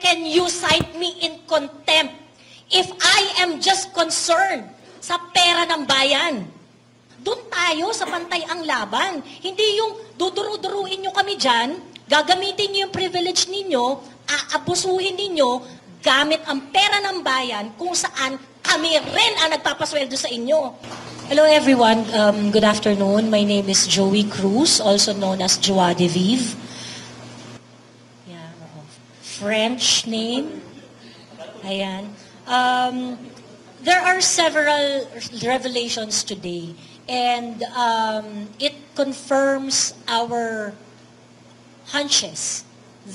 can you cite me in contempt if I am just concerned sa pera ng bayan? Doon tayo sa pantay ang laban. Hindi yung duduru-duruin nyo kami dyan, gagamitin nyo yung privilege ninyo, aabusuhin ninyo, gamit ang pera ng bayan kung saan kami rin ang nagpapasweldo sa inyo. Hello everyone, good afternoon. My name is Joey Cruz, also known as Joie de Vive. Yeah, French name. Ayan. There are several revelations today, and it confirms our hunches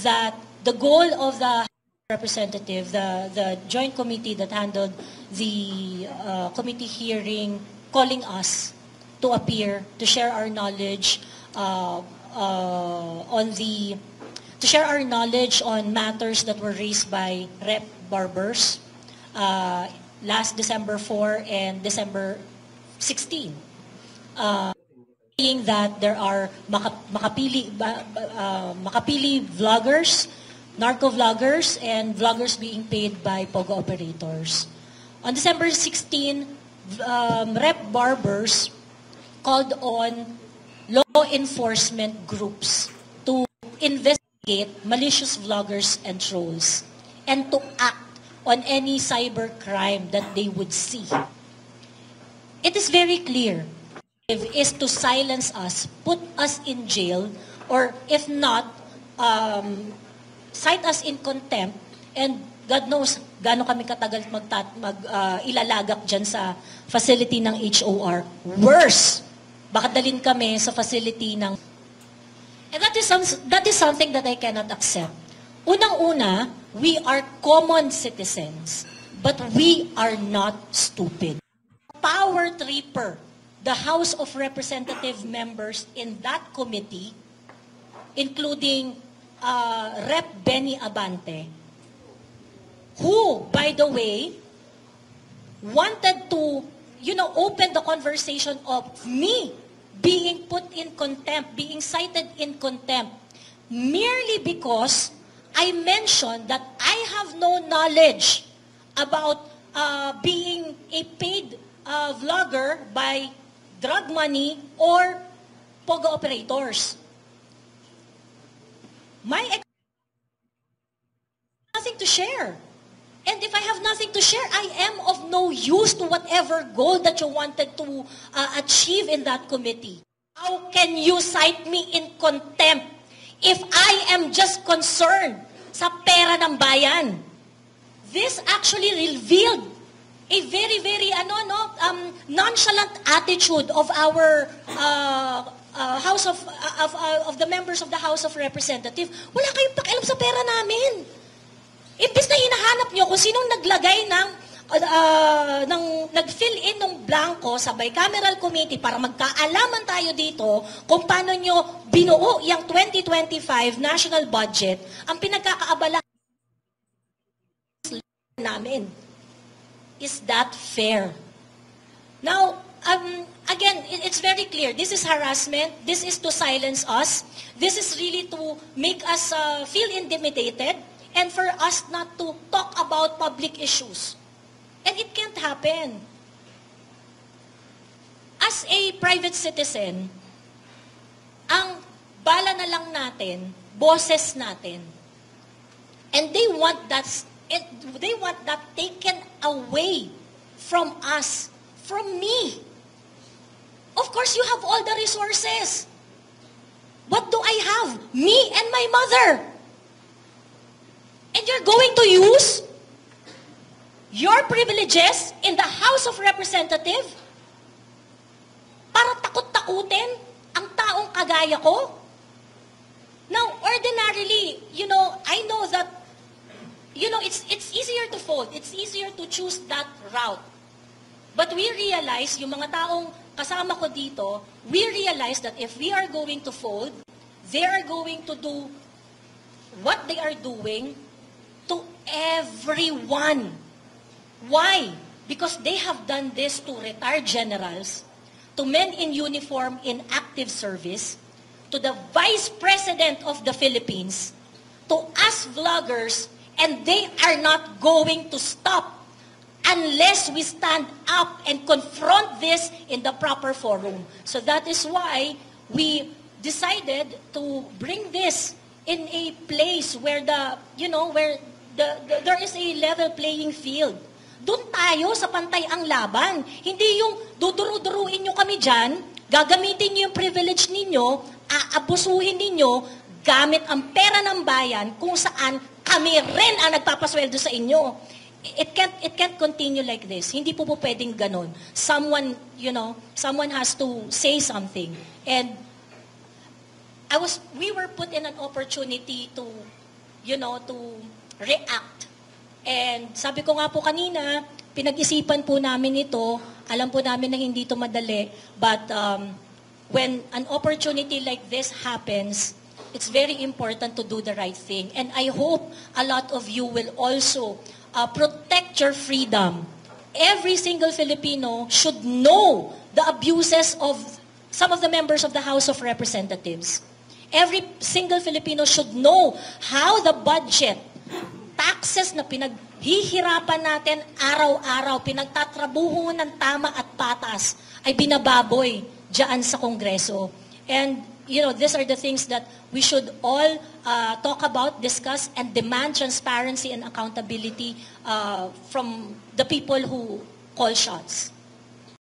that the goal of the representative, the joint committee that handled the committee hearing, calling us to appear, to share our knowledge to share our knowledge on matters that were raised by Rep. Barbers last December 4 and December 16. Saying that there are makapili vloggers, narco vloggers, and vloggers being paid by POGO operators. On December 16, Rep. Barbers called on law enforcement groups to investigate malicious vloggers and trolls and to act on any cyber crime that they would see. It is very clear. Is to silence us, put us in jail, or if not, cite us in contempt, and God knows gaano kami katagal ilalagak dyan sa facility ng HOR. Worse, baka dalhin kami sa facility ng... And that is something that I cannot accept. Unang-una, we are common citizens, but we are not stupid. Power tripper, the House of Representative members in that committee, including Rep. Benny Abante, who, by the way, wanted to, open the conversation of me being put in contempt, being cited in contempt, merely because I mentioned that I have no knowledge about being a paid vlogger by drug money or POGO operators. Nothing to share. And if I have nothing to share, I am of no use to whatever goal that you wanted to achieve in that committee. How can you cite me in contempt if I am just concerned sa pera ng bayan? This actually revealed a very, very nonchalant attitude of our House of the members of the House of Representatives. Wala kayong pakialam sa pera namin. Imbis na hinahanap nyo kung sinong naglagay nag-fill in ng blanco sa bicameral committee para magkaalaman tayo dito kung paano nyo binuo yung 2025 national budget, ang pinagkakaabala namin. Is that fair? Now, again, it's very clear. This is harassment. This is to silence us. This is really to make us feel intimidated and for us not to talk about public issues. And it can't happen. As a private citizen, ang bala na lang natin, boses natin. And they want that taken away from us, from me. Of course, you have all the resources. What do I have? Me and my mother. And you're going to use your privileges in the House of Representatives para takot-takutin ang taong kagaya ko? Now, ordinarily, I know that, it's easier to fold. It's easier to choose that route. But we realize, yung mga taong kasama ko dito, we realize that if we are going to fold, they are going to do what they are doing to everyone. Why? Because they have done this to retired generals, to men in uniform in active service, to the Vice President of the Philippines, to us vloggers, And they are not going to stop unless we stand up and confront this in the proper forum. So that is why we decided to bring this in a place where there is a level playing field. Doon tayo sa pantay ang laban. Hindi yung duduru-duruin nyo kami dyan, gagamitin nyo yung privilege ninyo, aabusuhin ninyo, gamit ang pera ng bayan kung saan kami rin ang nagpapasweldo sa inyo. It can't continue like this. Hindi po pwedeng ganon. Someone has to say something. And we were put in an opportunity to react. And sabi ko nga po kanina, pinag-isipan po namin ito. Alam po namin na hindi ito madali. But when an opportunity like this happens, it's very important to do the right thing. And I hope a lot of you will also protect your freedom. Every single Filipino should know the abuses of some of the members of the House of Representatives. Every single Filipino should know how the budget, taxes na pinaghihirapan natin araw-araw, pinagtatrabuho ng tama at patas, ay binababoy dyan sa Kongreso. And, these are the things that we should all talk about, discuss, and demand transparency and accountability from the people who call shots.